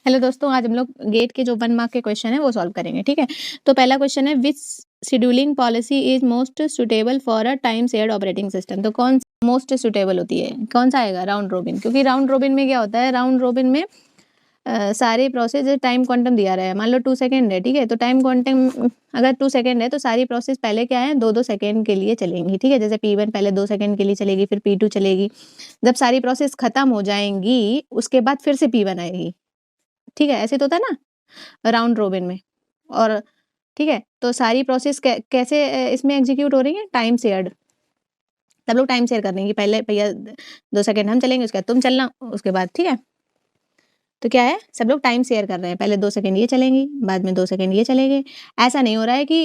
Hello दोस्तों, आज हम लोग गेट के जो 1 मार्क के क्वेश्चन है वो सॉल्व करेंगे। ठीक है, तो पहला क्वेश्चन है which scheduling policy is most suitable for a time shared operating system. तो कौन मोस्ट सुटेबल होती है, कौन सा आएगा? Round robin. क्योंकि राउंड रोबिन में क्या होता है, राउंड रोबिन में सारे प्रोसेस टाइम क्वांटम दिया रहा है। मान लो 2 सेकेंड है, ठीक है, तो टाइम क्वांटम अगर 2 सेकेंड है तो सारी प्रोसेस पहले क्या है, 2-2 सेकेंड के लिए चलेंगी। ठीक है, जैसे P1 पहले 2 सेकेंड के लिए चलेगी, फिर P2 चलेगी। जब सारी प्रोसेस खत्म हो जाएंगी उसके बाद फिर से P1 आएगी। ठीक है, ऐसे तो होता है ना राउंड रोबिन में। और ठीक है, तो सारी प्रोसेस कैसे इसमें एग्जीक्यूट हो रही है, टाइम शेयर्ड। सब लोग टाइम शेयर कर रहे हैं कि पहले भैया 2 सेकेंड हम चलेंगे, उसके बाद तुम चलना, उसके बाद ठीक है। तो क्या है, सब लोग टाइम शेयर कर रहे हैं, पहले 2 सेकेंड ये चलेंगी, बाद में 2 सेकेंड ये चलेंगे। ऐसा नहीं हो रहा है कि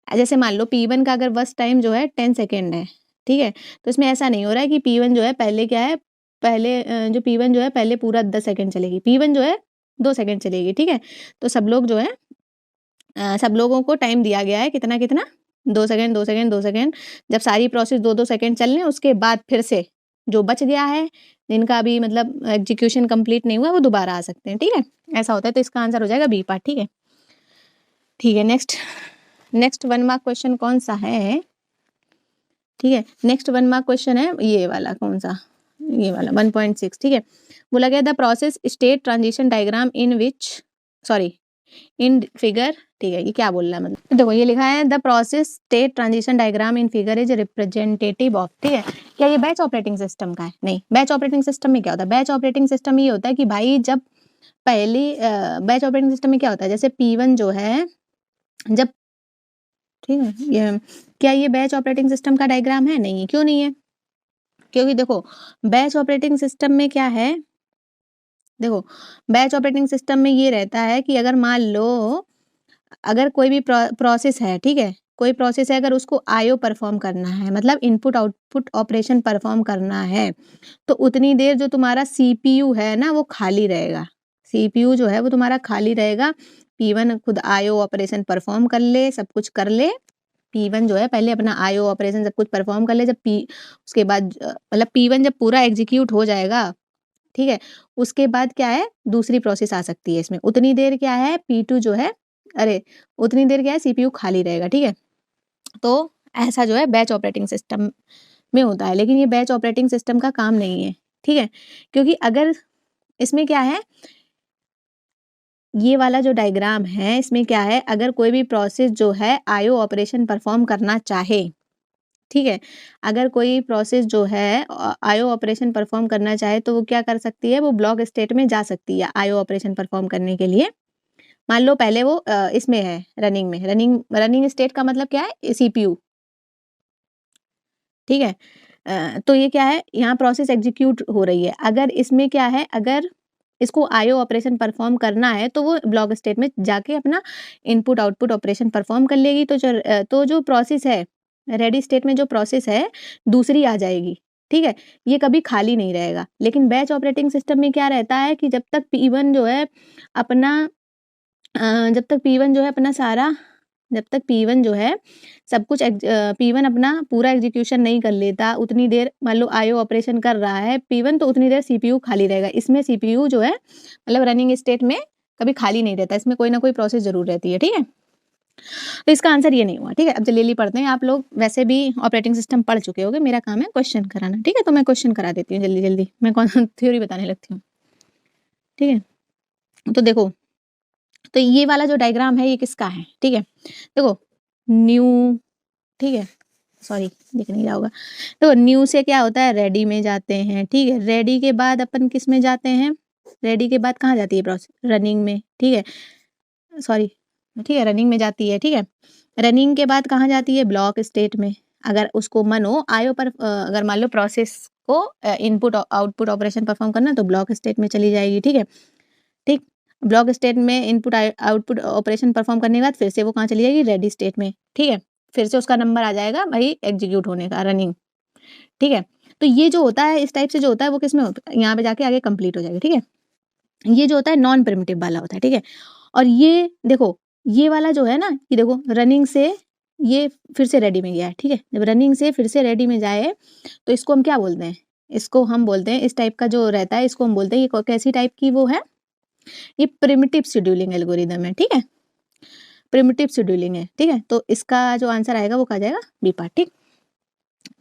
जैसे मान लो P1 का अगर बस टाइम जो है 10 सेकेंड है, ठीक है, तो इसमें ऐसा नहीं हो रहा है कि P1 जो है पहले क्या है, पहले जो P1 जो है पहले पूरा 10 सेकेंड चलेगी, P1 जो है 2 सेकेंड चलेगी। ठीक है, तो सब लोग जो है सब लोगों को टाइम दिया गया है कितना कितना, 2 सेकेंड 2 सेकेंड 2 सेकेंड। जब सारी प्रोसेस 2-2 सेकेंड चल लें उसके बाद फिर से जो बच गया है, जिनका अभी मतलब एग्जीक्यूशन कंप्लीट नहीं हुआ, वो दोबारा आ सकते हैं। ठीक है, ऐसा होता है। तो इसका आंसर हो जाएगा बी पार्ट। ठीक है, ठीक है। नेक्स्ट 1 मार्क क्वेश्चन कौन सा है? ठीक है, नेक्स्ट 1 मार्क क्वेश्चन है ये वाला, कौन सा, ये वाला 1.6। ठीक है, बोला गया the process state transition diagram in which, sorry, in figure. ठीक है, ये क्या बोल रहा है, मतलब तो देखो ये लिखा है the process state transition diagram in figure is representative of. ठीक है, क्या ये बैच ऑपरेटिंग सिस्टम का है? नहीं। बैच ऑपरेटिंग सिस्टम में क्या होता है, बैच ऑपरेटिंग सिस्टम ये होता है कि भाई जब पहली बैच ऑपरेटिंग सिस्टम में क्या होता है, जैसे P1 जो है जब, ठीक है, ये क्या ये बैच ऑपरेटिंग सिस्टम का डायग्राम है? नहीं। क्यों नहीं है? क्योंकि देखो बैच ऑपरेटिंग सिस्टम में क्या है, देखो बैच ऑपरेटिंग सिस्टम में ये रहता है कि अगर मान लो अगर कोई भी प्रोसेस है, ठीक है, कोई प्रोसेस है, अगर उसको आईओ परफॉर्म करना है, मतलब इनपुट आउटपुट ऑपरेशन परफॉर्म करना है, तो उतनी देर जो तुम्हारा सीपीयू है ना वो खाली रहेगा। सीपीयू जो है वो तुम्हारा खाली रहेगा। P1 खुद आईओ ऑपरेशन परफॉर्म कर ले, सब कुछ कर ले। P1 जो है पहले अपना आईओ ऑपरेशन सब कुछ परफॉर्म कर ले। जब उसके बाद मतलब P1 जब पूरा एग्जीक्यूट हो जाएगा, ठीक है, उसके बाद क्या है, दूसरी प्रोसेस आ सकती है इसमें। उतनी देर क्या है, P2 जो है, अरे उतनी देर क्या है, सीपीयू खाली रहेगा। ठीक है, तो ऐसा जो है बैच ऑपरेटिंग सिस्टम में होता है। लेकिन ये बैच ऑपरेटिंग सिस्टम का काम नहीं है। ठीक है, क्योंकि अगर इसमें क्या है, ये वाला जो डायग्राम है इसमें क्या है, अगर कोई भी प्रोसेस जो है आईओ ऑपरेशन परफॉर्म करना चाहे, ठीक है, अगर कोई प्रोसेस जो है आईओ ऑपरेशन परफॉर्म करना चाहे तो वो क्या कर सकती है, वो ब्लॉक स्टेट में जा सकती है आईओ ऑपरेशन परफॉर्म करने के लिए। मान लो पहले वो इसमें है, रनिंग में, रनिंग स्टेट का मतलब क्या है, सीपीयू। ठीक है, तो ये क्या है, यहाँ प्रोसेस एग्जीक्यूट हो रही है। अगर इसमें क्या है, अगर इसको आईओ ऑपरेशन परफॉर्म करना है तो वो ब्लॉक स्टेट में जाके अपना इनपुट आउटपुट ऑपरेशन परफॉर्म कर लेगी। तो जो प्रोसेस है, रेडी स्टेट में जो प्रोसेस है दूसरी आ जाएगी। ठीक है, ये कभी खाली नहीं रहेगा। लेकिन बैच ऑपरेटिंग सिस्टम में क्या रहता है कि जब तक P1 जो है अपना जब तक P1 जो है अपना सारा, जब तक P1 जो है सब कुछ P1 अपना पूरा एग्जीक्यूशन नहीं कर लेता, उतनी देर मान लो आईओ ऑपरेशन कर रहा है P1, तो उतनी देर सीपीयू खाली रहेगा। इसमें सीपीयू जो है मतलब रनिंग स्टेट में कभी खाली नहीं रहता, इसमें कोई ना कोई प्रोसेस जरूर रहती है। ठीक है, तो इसका आंसर ये नहीं हुआ। ठीक है, अब जल्दी पढ़ते हैं। आप लोग वैसे भी ऑपरेटिंग सिस्टम पढ़ चुके होगे, मेरा काम है क्वेश्चन कराना। ठीक है, तो मैं क्वेश्चन करा देती हूँ जल्दी जल्दी, मैं कौन थ्योरी बताने लगती हूँ। ठीक है, तो देखो, तो ये वाला जो डायग्राम है ये किसका है? ठीक है, देखो न्यू, ठीक है, सॉरी दिख नहीं रहा होगा। तो न्यू से क्या होता है, रेडी में जाते हैं। ठीक है, रेडी के बाद अपन किस में जाते हैं, रेडी के बाद कहाँ जाती है प्रोसेस, रनिंग में। ठीक है, सॉरी, ठीक है, रनिंग में जाती है। ठीक है, रनिंग के बाद कहाँ जाती है, ब्लॉक स्टेट में। अगर उसको मन हो आईओ पर अगर मान लो प्रोसेस को इनपुट आउटपुट ऑपरेशन परफॉर्म करना, तो ब्लॉक स्टेट में चली जाएगी। ठीक है, ठीक, ब्लॉक स्टेट में इनपुट आउटपुट ऑपरेशन परफॉर्म करने के बाद फिर से वो कहाँ चली जाएगी, रेडी स्टेट में। ठीक है, फिर से उसका नंबर आ जाएगा भाई एग्जीक्यूट होने का, रनिंग। ठीक है, तो ये जो होता है इस टाइप से जो होता है वो किस में होता है, यहाँ पे जाके आगे कंप्लीट हो जाएगा। ठीक है, ये जो होता है नॉन प्रिमिटिव वाला होता है। ठीक है, और ये देखो ये वाला जो है ना, ये देखो रनिंग से ये फिर से रेडी में गया है। ठीक है, जब रनिंग से फिर से रेडी में जाए तो इसको हम क्या बोलते हैं, इसको हम बोलते हैं, इस टाइप का जो रहता है इसको हम बोलते हैं, ये कैसी टाइप की वो है, ये प्रिमिटिव शेड्यूलिंग एल्गोरिदम है, ठीक है, प्रिमिटिव शेड्यूलिंग है, ठीक है। तो इसका जो आंसर आएगा वो कहा जाएगा बी पार्ट,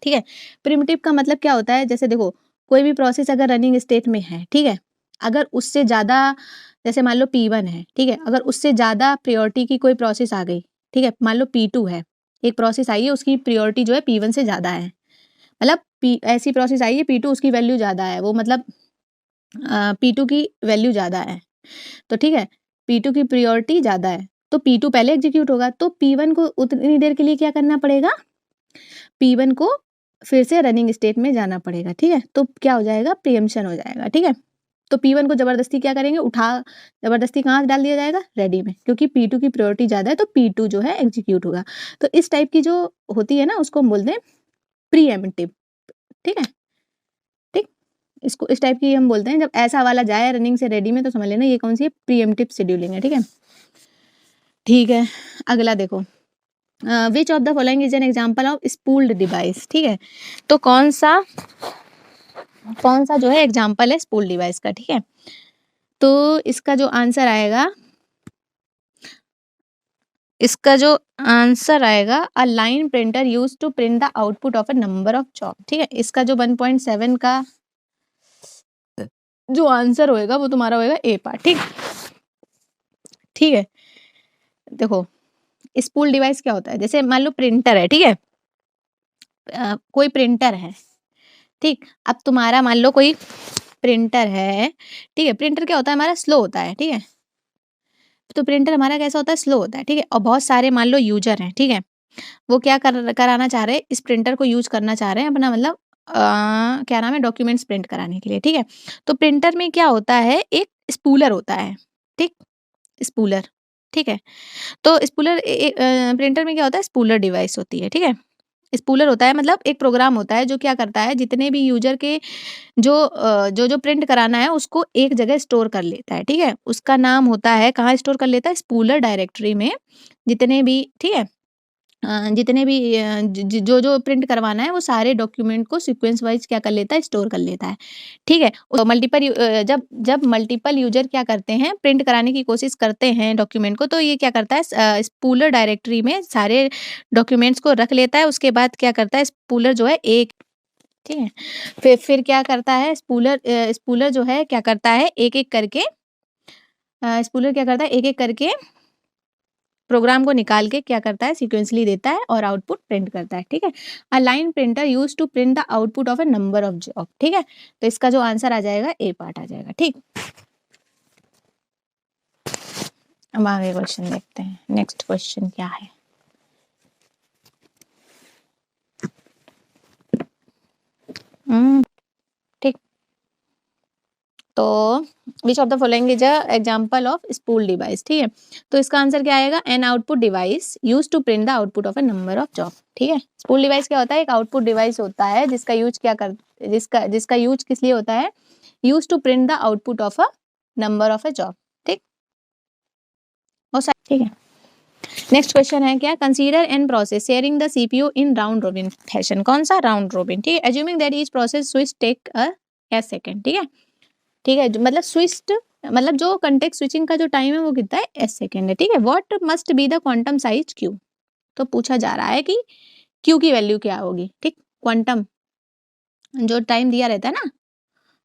ठीक है। प्रिमिटिव का मतलब क्या होता है, जैसे देखो कोई भी प्रोसेस अगर रनिंग स्टेट में है, ठीक है, अगर उससे ज़्यादा, जैसे मान लो P1 है, ठीक है, अगर उससे ज़्यादा प्रायोरिटी की कोई प्रोसेस आ गई, ठीक है, मान लो P2 है, एक प्रोसेस आई है उसकी प्रायोरिटी जो है P1 से ज़्यादा है, मतलब ऐसी प्रोसेस आई है P2 उसकी वैल्यू ज़्यादा है, वो मतलब P2 की वैल्यू ज़्यादा है, तो ठीक है, P2 की प्रायोरिटी ज़्यादा है, तो P2 पहले एग्जीक्यूट होगा, तो P1 को उतनी देर के लिए क्या करना पड़ेगा, P1 को फिर से रनिंग स्टेट में जाना पड़ेगा, ठीक है, तो क्या हो जाएगा, प्रीएम्पशन हो जाएगा, ठीक है। तो P1 को जबरदस्ती क्या करेंगे, जबरदस्ती कहाँ डाल दिया जाएगा, रेडी में, क्योंकि P2 की प्रायोरिटी ज़्यादा है, तो P2 जो है एग्जीक्यूट होगा। तो इस टाइप की जो होती है ना, उसको हम बोलते हैं प्रीएम्प्टिव, ठीक है, ठीक, इसको इस टाइप की हम बोलते हैं, जब ऐसा वाला जाए रनिंग से रेडी में, तो समझ लेना ये कौन सी है, प्रीएम्प्टिव शेड्यूलिंग है, ठीक है। ठीक है, अगला देखो, which of the following is an example of spooled device, ठीक है, तो कौन सा जो है एग्जाम्पल है स्पूल डिवाइस का, ठीक है। तो इसका जो आंसर आएगा, a line printer use to print the output of a number of job, ठीक है। इसका जो 1.7 का जो आंसर होएगा वो तुम्हारा होएगा ए पार्ट, ठीक है। देखो स्पूल डिवाइस क्या होता है, जैसे मान लो प्रिंटर है, ठीक है, कोई प्रिंटर है, ठीक, अब तुम्हारा मान लो कोई प्रिंटर है, ठीक है, प्रिंटर क्या होता है हमारा, स्लो होता है, ठीक है, तो प्रिंटर हमारा कैसा होता है, स्लो होता है, ठीक है, और बहुत सारे मान लो यूजर हैं, ठीक है, वो क्या कराना चाह रहे हैं, इस प्रिंटर को यूज करना चाह रहे हैं अपना मतलब क्या नाम है, डॉक्यूमेंट्स प्रिंट कराने के लिए, ठीक है। तो प्रिंटर में क्या होता है, एक स्पूलर होता है, ठीक, स्पूलर, ठीक है। तो स्पूलर प्रिंटर में क्या होता है, स्पूलर डिवाइस होती है, ठीक है। स्पूलर होता है मतलब एक प्रोग्राम होता है जो क्या करता है, जितने भी यूजर के जो प्रिंट कराना है उसको एक जगह स्टोर कर लेता है, ठीक है। उसका नाम होता है, कहाँ स्टोर कर लेता है, स्पूलर डायरेक्टरी में, जितने भी, ठीक है, जितने भी जो प्रिंट करवाना है वो सारे डॉक्यूमेंट को सीक्वेंस वाइज क्या कर लेता है, स्टोर कर लेता है, ठीक है। तो जब मल्टीपल यूजर क्या करते हैं, प्रिंट कराने की कोशिश करते हैं डॉक्यूमेंट को, तो ये क्या करता है, स्पूलर डायरेक्टरी में सारे डॉक्यूमेंट्स को रख लेता है, उसके बाद क्या करता है, स्पूलर जो है एक, ठीक है, फिर क्या करता है, स्पूलर जो है क्या करता है, एक एक करके प्रोग्राम को निकाल के क्या करता है, सीक्वेंसली देता है और आउटपुट प्रिंट करता है, ठीक है। A line printer use to print the output of a number of job, ठीक है। तो इसका जो आंसर आ जाएगा ए पार्ट आ जाएगा, ठीक। अब आगे क्वेश्चन देखते हैं, नेक्स्ट क्वेश्चन क्या है। ठीक, तो which of the following is a example of spool device, ठीक है। तो इसका आंसर क्या आएगा, an output device use to print the output of a number of job, ठीक है। स्पूल डिवाइस क्या होता है, एक आउटपुट डिवाइस होता है जिसका यूज किस लिए होता है, use to print the output of a number of a job, ठीक, ठीक है। नेक्स्ट क्वेश्चन है क्या, consider an process sharing the CPU in round robin fashion, कौन सा, राउंड रोबिन, ठीक है। Assuming that each process switch take a second, ठीक है, ठीक है, मतलब स्विच्ड मतलब जो कंटेक्ट स्विचिंग का जो टाइम है वो कितना है, एस सेकेंड है, ठीक है। What must be the quantum size Q, तो पूछा जा रहा है कि क्यू की वैल्यू क्या होगी, ठीक, क्वांटम जो टाइम दिया रहता है ना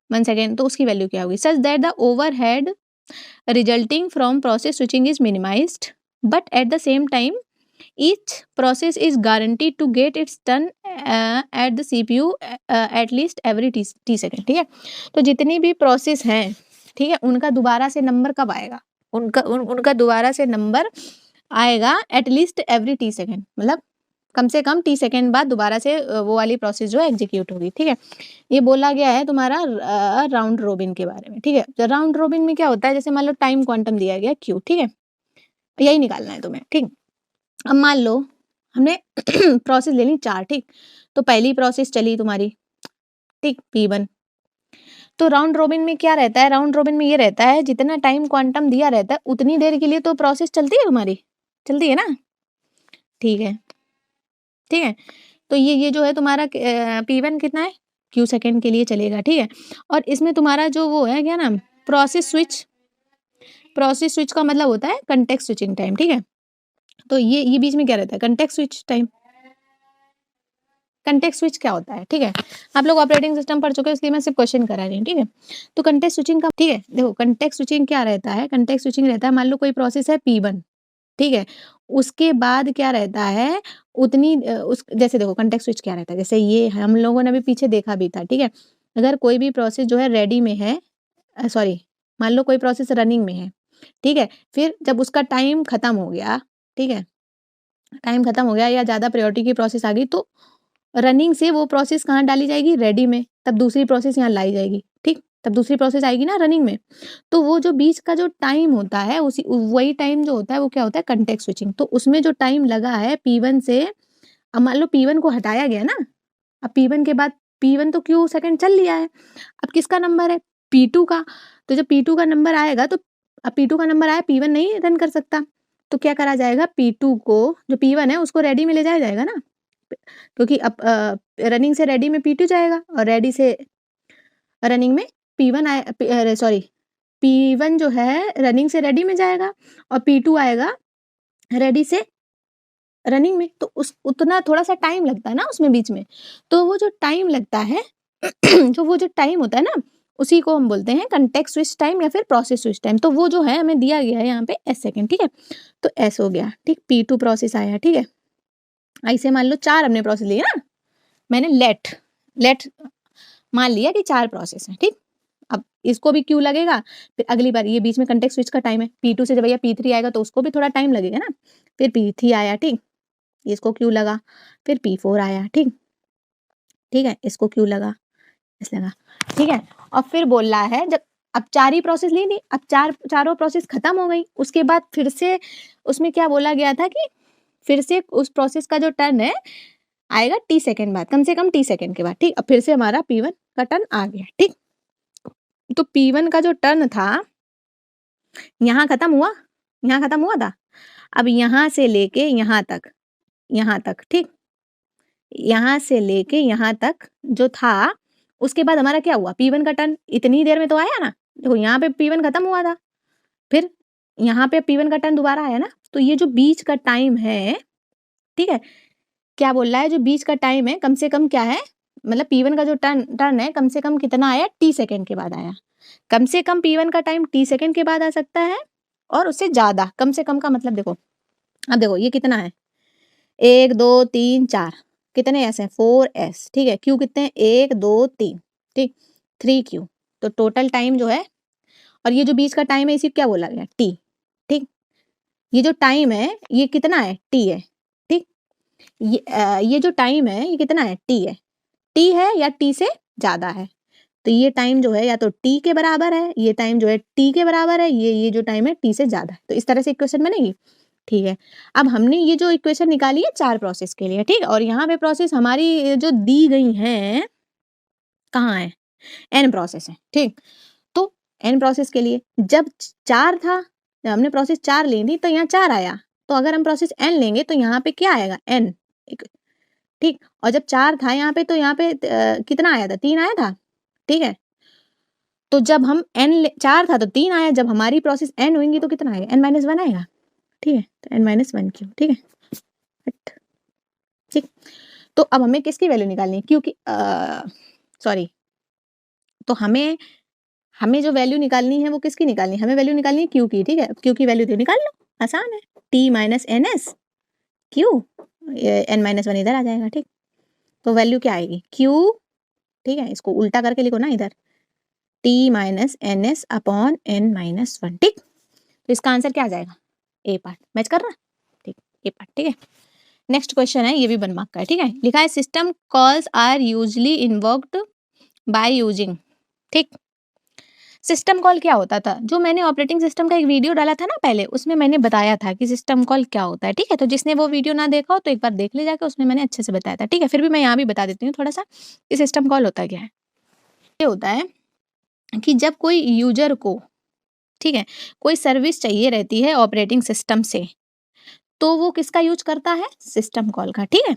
1 सेकेंड, तो उसकी वैल्यू क्या होगी, such that the overhead resulting from process switching is minimised but at the same time each process is guaranteed to get its turn at the CPU at least every t second, ठीक है। तो जितनी भी process हैं, ठीक है, उनका दोबारा से नंबर कब आएगा, उनका दोबारा से नंबर आएगा एटलीस्ट एवरी टी सेकेंड, मतलब कम से कम टी सेकेंड बाद दोबारा से वो वाली प्रोसेस जो है एग्जीक्यूट होगी, ठीक है। ये बोला गया है तुम्हारा राउंड रोबिन के बारे में, ठीक है। तो राउंड रोबिन में क्या होता है, जैसे मान लो टाइम क्वांटम दिया गया क्यू, ठीक है, यही निकालना है तुम्हें, ठीक। अब मान लो हमने प्रोसेस ले ली 4, ठीक, तो पहली प्रोसेस चली तुम्हारी, ठीक, P1। तो राउंड रोबिन में क्या रहता है, राउंड रोबिन में ये रहता है जितना टाइम क्वांटम दिया रहता है उतनी देर के लिए तो प्रोसेस चलती है तुम्हारी, चलती है ना, ठीक है, ठीक है। तो ये जो है तुम्हारा P1 कितना है, Q सेकेंड के लिए चलेगा, ठीक है। और इसमें तुम्हारा जो वो है क्या नाम, प्रोसेस स्विच, प्रोसेस स्विच का मतलब होता है कंटेक्स्ट स्विचिंग टाइम, ठीक है। तो ये बीच में क्या रहता है, context switch time. Context switch क्या होता है, ठीक है। आप लोग ऑपरेटिंग सिस्टम पढ़ चुके हैं, इसलिए मैं सिर्फ क्वेश्चन करा रही हूँ, ठीक है। तो कंटेक्स्ट स्विचिंग का, ठीक है, देखो कंटेक्स्ट स्विचिंग क्या रहता है, कंटेक्स्ट स्विचिंग रहता है, मान लो कोई प्रोसेस है P1, ठीक है, उसके बाद क्या रहता है, उतनी उस जैसे देखो कंटेक्स्ट स्विच क्या रहता है, जैसे ये हम लोगों ने अभी पीछे देखा भी था, ठीक है। अगर कोई भी प्रोसेस जो है रेडी में है, सॉरी, मान लो कोई प्रोसेस रनिंग में है, ठीक है, फिर जब उसका टाइम खत्म हो गया, ठीक है, टाइम खत्म हो गया या ज़्यादा प्रायोरिटी की प्रोसेस आ गई, तो रनिंग से वो प्रोसेस कहाँ डाली जाएगी, रेडी में, तब दूसरी प्रोसेस यहाँ लाई जाएगी, ठीक, तब दूसरी प्रोसेस आएगी ना रनिंग में। तो वो जो बीच का जो टाइम होता है, उसी वही टाइम जो होता है वो क्या होता है, कंटेक्स्ट स्विचिंग। तो उसमें जो टाइम लगा है P1 से, अब मान लो P1 को हटाया गया ना, अब P1 के बाद P1 तो Q सेकंड चल लिया है, अब किसका नंबर है, P2 का। तो जब P2 का नंबर आएगा, तो अब P2 का नंबर आया, P1 नहीं रन कर सकता, तो क्या करा जाएगा, P2 को, जो P1 है उसको रेडी में ले जाया जाएगा ना, क्योंकि अब रनिंग से रेडी में P2 जाएगा, और रेडी से रनिंग में P1 आए, सॉरी, P1 जो है रनिंग से रेडी में जाएगा, और P2 आएगा रेडी से रनिंग में। तो उस उतना थोड़ा सा टाइम लगता है ना उसमें बीच में, तो वो जो टाइम लगता है जो वो जो टाइम होता है ना, उसी को हम बोलते हैं कंटेक्स्ट स्विच टाइम या फिर प्रोसेस स्विच टाइम। तो वो जो है हमें दिया गया है यहाँ पे S सेकेंड, ठीक है। तो S हो गया, ठीक, P2 प्रोसेस आया, ठीक है। ऐसे मान लो 4 हमने प्रोसेस लिए ना, मैंने लेट मान लिया कि 4 प्रोसेस हैं, ठीक। अब इसको भी क्यू लगेगा, फिर अगली बार ये बीच में कंटेक्स्ट स्विच का टाइम है, P2 से जब भैया P3 आएगा तो उसको भी थोड़ा टाइम लगेगा ना, फिर P3 आया, ठीक, इसको क्यू लगा, फिर P4 आया, ठीक, ठीक है, इसको क्यू लगा, इस लगा, ठीक है। और फिर बोल रहा है जब अब 4 ही प्रोसेस ली थी, अब चारों प्रोसेस खत्म हो गई, उसके बाद फिर से उसमें क्या बोला गया था कि फिर से उस प्रोसेस का जो टर्न है आएगा T सेकेंड बाद, कम से कम T सेकेंड के बाद, ठीक। अब फिर से हमारा P1 का टर्न आ गया, ठीक। तो P1 का जो टर्न था यहाँ खत्म हुआ था, अब यहाँ से लेके यहाँ तक, ठीक, यहाँ से लेके यहाँ तक जो था, उसके बाद हमारा क्या हुआ, P1 का टर्न इतनी देर में तो आया ना, देखो यहाँ पे P1 खत्म हुआ था, फिर यहाँ पे P1 का टर्न दोबारा आया ना, तो ये जो बीच का टाइम है, ठीक है, क्या बोल रहा है, जो बीच का टाइम है कम से कम क्या है, मतलब P1 का जो टर्न है कम से कम कितना आया, T सेकेंड के बाद आया। कम से कम P1 का टाइम T सेकेंड के बाद आ सकता है, और उससे ज्यादा, कम से कम का मतलब देखो, अब देखो ये कितना है, 1 2 3 4, कितने S हैं, 4S, ठीक है। Q कितने हैं, 1 2 3, ठीक, 3Q। तो टोटल टाइम जो है, और ये जो बीच का टाइम है इसी क्या बोला गया, T, ठीक। ये जो टाइम है ये कितना है, T है, ठीक। ये जो टाइम है ये कितना है, T है, T है या T से ज्यादा है, तो ये टाइम जो है या तो T के बराबर है, ये टाइम जो है T के बराबर है, ये जो टाइम है T से ज्यादा है। तो इस तरह से इक्वेशन बनेगी, ठीक है। अब हमने ये जो इक्वेशन निकाली है 4 प्रोसेस के लिए, ठीक, और यहाँ पे प्रोसेस हमारी जो दी गई हैं कहाँ है, N प्रोसेस है, ठीक। तो N प्रोसेस के लिए जब 4 था, जब हमने प्रोसेस 4 ली थी तो यहाँ 4 आया, तो अगर हम प्रोसेस N लेंगे तो यहाँ पे क्या आएगा, N, ठीक। और जब 4 था यहाँ पे, तो यहाँ पे कितना आया था, 3 आया था, ठीक है। तो जब हम 4 था तो 3 आया, जब हमारी प्रोसेस N होंगी तो कितना आएगा, N-1 आएगा, ठीक है। तो N-1 क्यू, ठीक है, ठीक। तो अब हमें किसकी वैल्यू निकालनी है, क्योंकि सॉरी, तो हमें जो वैल्यू निकालनी है वो किसकी निकालनी है, हमें वैल्यू निकालनी है क्यू की, ठीक है। क्यू की वैल्यू तो निकाल लो, आसान है, T minus NS Q, N-1 इधर आ जाएगा, ठीक। तो वैल्यू क्या आएगी, Q, ठीक है, इसको उल्टा करके लिखो ना इधर, T minus NS upon N-1, ठीक। तो इसका आंसर क्या आ जाएगा, ए पार्ट, मैच कर रहा, ठीक, ए पार्ट, ठीक है। नेक्स्ट क्वेश्चन है, ये भी 1 मार्क का है, ठीक है। लिखा है system calls are usually invoked by using, ठीक। सिस्टम कॉल क्या होता था, जो मैंने ऑपरेटिंग सिस्टम का एक वीडियो डाला था ना पहले, उसमें मैंने बताया था कि सिस्टम कॉल क्या होता है, ठीक है। तो जिसने वो वीडियो ना देखा हो तो एक बार देख ले जाके, उसमें मैंने अच्छे से बताया था, ठीक है। फिर भी मैं यहाँ भी बता देती हूँ थोड़ा सा कि सिस्टम कॉल होता क्या है। ये होता है कि जब कोई यूजर को, ठीक है, कोई सर्विस चाहिए रहती है ऑपरेटिंग सिस्टम से, तो वो किसका यूज करता है, सिस्टम कॉल का, ठीक है।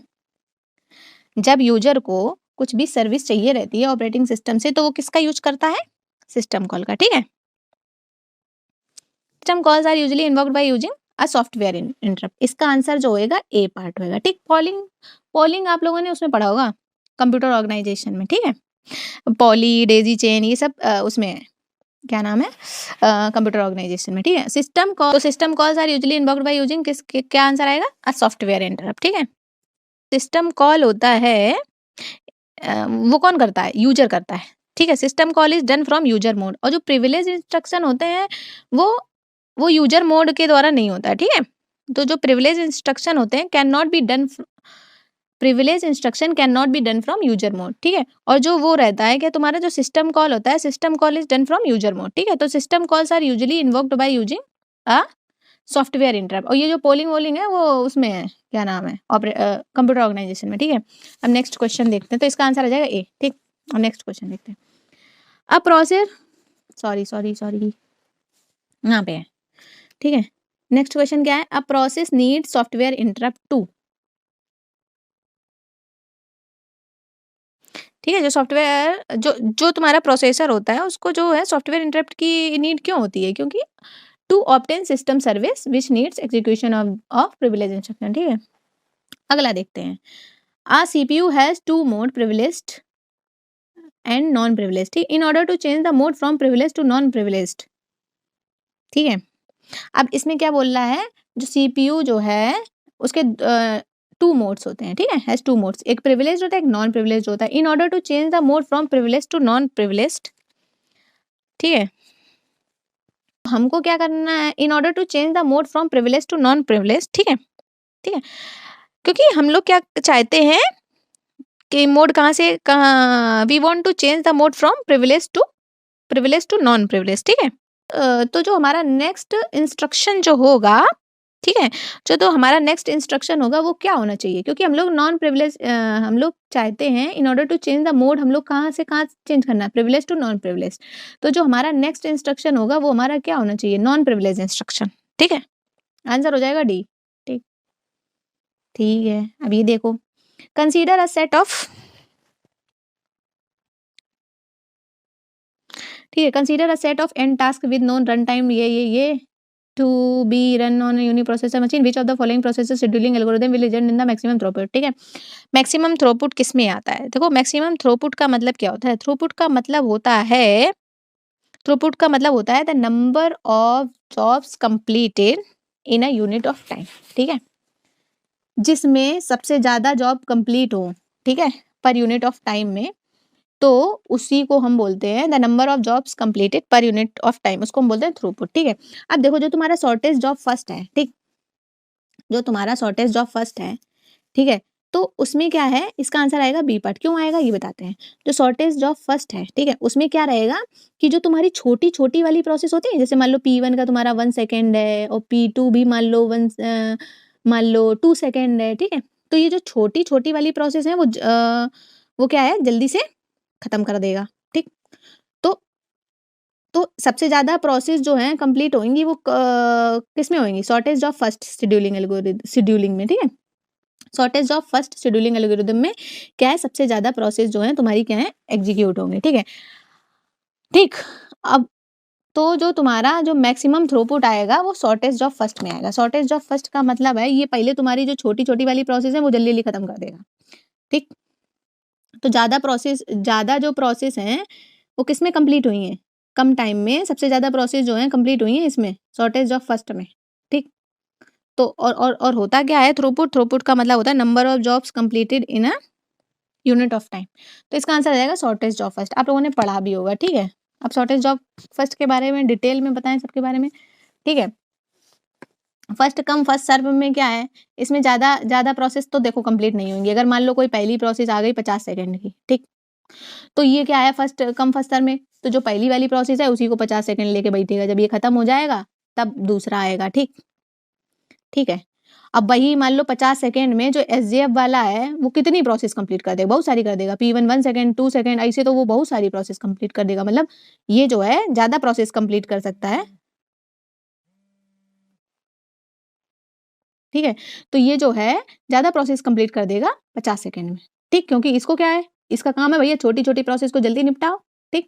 जब यूजर को कुछ भी सर्विस चाहिए रहती है ऑपरेटिंग सिस्टम से, तो वो किसका यूज करता है, सिस्टम कॉल का, ठीक है, system calls are usually invoked by using a software interrupt. इसका आंसर जो होएगा ए पार्ट होएगा, ठीक। पॉलिंग आप लोगों ने उसमें पढ़ा होगा कंप्यूटर ऑर्गेनाइजेशन में, ठीक है। पॉली, डेजी चेन, ये सब उसमें है, क्या नाम है, कंप्यूटर ऑर्गेनाइजेशन में, ठीक है। System calls are usually invoked by using क्या आंसर आएगा, अ सॉफ्टवेयर इंटरप्ट, ठीक है। सिस्टम कॉल होता है वो कौन करता है, यूजर करता है, ठीक है। System call is done from user mode, और जो प्रिविलेज इंस्ट्रक्शन होते हैं वो यूजर मोड के द्वारा नहीं होता है, ठीक है। तो जो प्रिविलेज इंस्ट्रक्शन होते हैं privilege instruction can not be done from user mode, ठीक है। और जो वो रहता है कि तुम्हारा जो सिस्टम कॉल होता है, system call is done from user mode, ठीक है। तो system calls are usually invoked by using a software interrupt. और ये जो पोलिंग वोलिंग है वो उसमें है, क्या नाम है, कंप्यूटर ऑर्गेनाइजेशन में, ठीक है। अब नेक्स्ट क्वेश्चन देखते हैं, तो इसका आंसर आ जाएगा ए, ठीक। अब नेक्स्ट क्वेश्चन देखते हैं। अब प्रोसेस सॉरी यहाँ पे है, ठीक है। नेक्स्ट क्वेश्चन क्या है, a process need software interrupt to, ठीक है। जो सॉफ्टवेयर जो तुम्हारा प्रोसेसर होता है उसको जो है सॉफ्टवेयर इंटरप्ट की नीड क्यों होती है, क्योंकि to obtain system service which needs execution of privilege instruction, ठीक है। अगला देखते हैं, a CPU has two mode, privileged and non privileged, ठीक। In order to change the mode from privileged to non privileged, ठीक है। अब इसमें क्या बोल रहा है, जो सीपीयू जो है उसके टू मोड्स होते हैं, ठीक है, हैज टू मोड्स, एक प्रिविलेज्ड होता है, एक नॉन प्रिविलेज्ड होता है। In order to change the mode from privileged to non privileged, ठीक है। हमको क्या करना है, in order to change the mode from privileged to non privileged, ठीक है, ठीक है। क्योंकि हम लोग क्या चाहते हैं कि मोड कहाँ we want to change the mode from privilege to non privilege, ठीक है। तो जो हमारा नेक्स्ट इंस्ट्रक्शन जो होगा, ठीक है, तो हमारा नेक्स्ट इंस्ट्रक्शन होगा वो क्या होना चाहिए, क्योंकि हम लोग नॉन प्रिविलेज हम लोग चाहते हैं in order to change the mode, हम लोग कहाँ से कहाँ चेंज करना है, प्रिविलेज टू नॉन प्रिविलेज। तो जो हमारा नेक्स्ट इंस्ट्रक्शन होगा वो हमारा क्या होना चाहिए, नॉन प्रिविलेज इंस्ट्रक्शन, ठीक है। आंसर हो जाएगा डी, ठीक। ठीक है, अब ये देखो, कंसीडर अ सेट ऑफ, ठीक है, consider a set of n task with known run time ये to be run on uniprocessor machine, which of the following processor scheduling algorithm will result in the maximum throughput, ठीक है। Maximum throughput किस में आता है, देखो maximum throughput का मतलब क्या होता है, थ्रूपुट का मतलब होता है the number of jobs completed in a unit of time, ठीक है। जिसमें सबसे ज्यादा जॉब कंप्लीट हो, ठीक है, पर यूनिट ऑफ टाइम में, तो उसी को हम बोलते हैं the number of jobs completed per unit of time, उसको हम बोलते हैं थ्रूपुट, ठीक है। अब देखो, जो तुम्हारा शॉर्टेज जॉब फर्स्ट है, ठीक, जो तुम्हारा शॉर्टेज जॉब फर्स्ट है, ठीक है, तो उसमें क्या है, इसका आंसर आएगा बी पार्ट। क्यों आएगा ये बताते हैं। जो शॉर्टेज जॉब फर्स्ट है, ठीक है, उसमें क्या रहेगा कि जो तुम्हारी छोटी छोटी वाली प्रोसेस होती है, जैसे मान लो P1 का तुम्हारा 1 सेकेंड है और P2 भी मान लो 2 सेकेंड है, ठीक है। तो ये जो छोटी छोटी वाली प्रोसेस है वो क्या है, जल्दी से खत्म कर देगा, ठीक। तो सबसे ज्यादा प्रोसेस जो है कंप्लीट होंगी वो किस में होंगी, शॉर्टेज ऑफ फर्स्ट शेड्यूलिंग में, ठीक है। Shortage of first scheduling algorithm में क्या है, सबसे ज्यादा प्रोसेस जो है तुम्हारी क्या है, एग्जीक्यूट होंगे, ठीक है, ठीक। अब तो जो तुम्हारा जो मैक्सिमम थ्रूपुट आएगा वो शॉर्टेज ऑफ फर्स्ट में आएगा। शॉर्टेज ऑफ फर्स्ट का मतलब है ये पहले तुम्हारी जो छोटी छोटी वाली प्रोसेस है वो जल्दी जल्दी खत्म कर देगा, ठीक। तो ज्यादा जो प्रोसेस है वो किस में कंप्लीट हुई है, कम टाइम में सबसे ज्यादा प्रोसेस जो है कंप्लीट हुई है इसमें, शॉर्टेज ऑफ फर्स्ट में, ठीक। तो और होता क्या है, थ्रूपुट का मतलब होता है number of jobs completed in a unit of time. तो इसका आंसर आ जाएगा शॉर्टेज जॉब फर्स्ट। आप लोगों ने पढ़ा भी होगा, ठीक है। अब शॉर्टेज जॉब फर्स्ट के बारे में डिटेल में बताएं सबके बारे में, ठीक है। फर्स्ट कम फर्स्ट सर्व में क्या है, इसमें ज्यादा प्रोसेस तो देखो कंप्लीट नहीं होंगी। अगर मान लो कोई पहली प्रोसेस आ गई 50 सेकंड की, ठीक, तो ये क्या है, फर्स्ट कम फर्स्ट सर्व में, तो जो पहली वाली प्रोसेस है उसी को 50 सेकंड लेके बैठेगा, जब ये खत्म हो जाएगा तब दूसरा आएगा, ठीक, ठीक है। अब वही मान लो 50 सेकंड में जो SJF वाला है वो कितनी प्रोसेस कंप्लीट कर देगा, बहुत सारी कर देगा, P1 1 सेकंड 2 सेकंड ऐसे, तो वो बहुत सारी प्रोसेस कंप्लीट कर देगा। मतलब ये जो है ज्यादा प्रोसेस कंप्लीट कर सकता है, ठीक है। तो ये जो है ज्यादा प्रोसेस कंप्लीट कर देगा 50 सेकंड में, ठीक, क्योंकि इसको क्या है, इसका काम है भैया छोटी छोटी प्रोसेस को जल्दी निपटाओ, ठीक।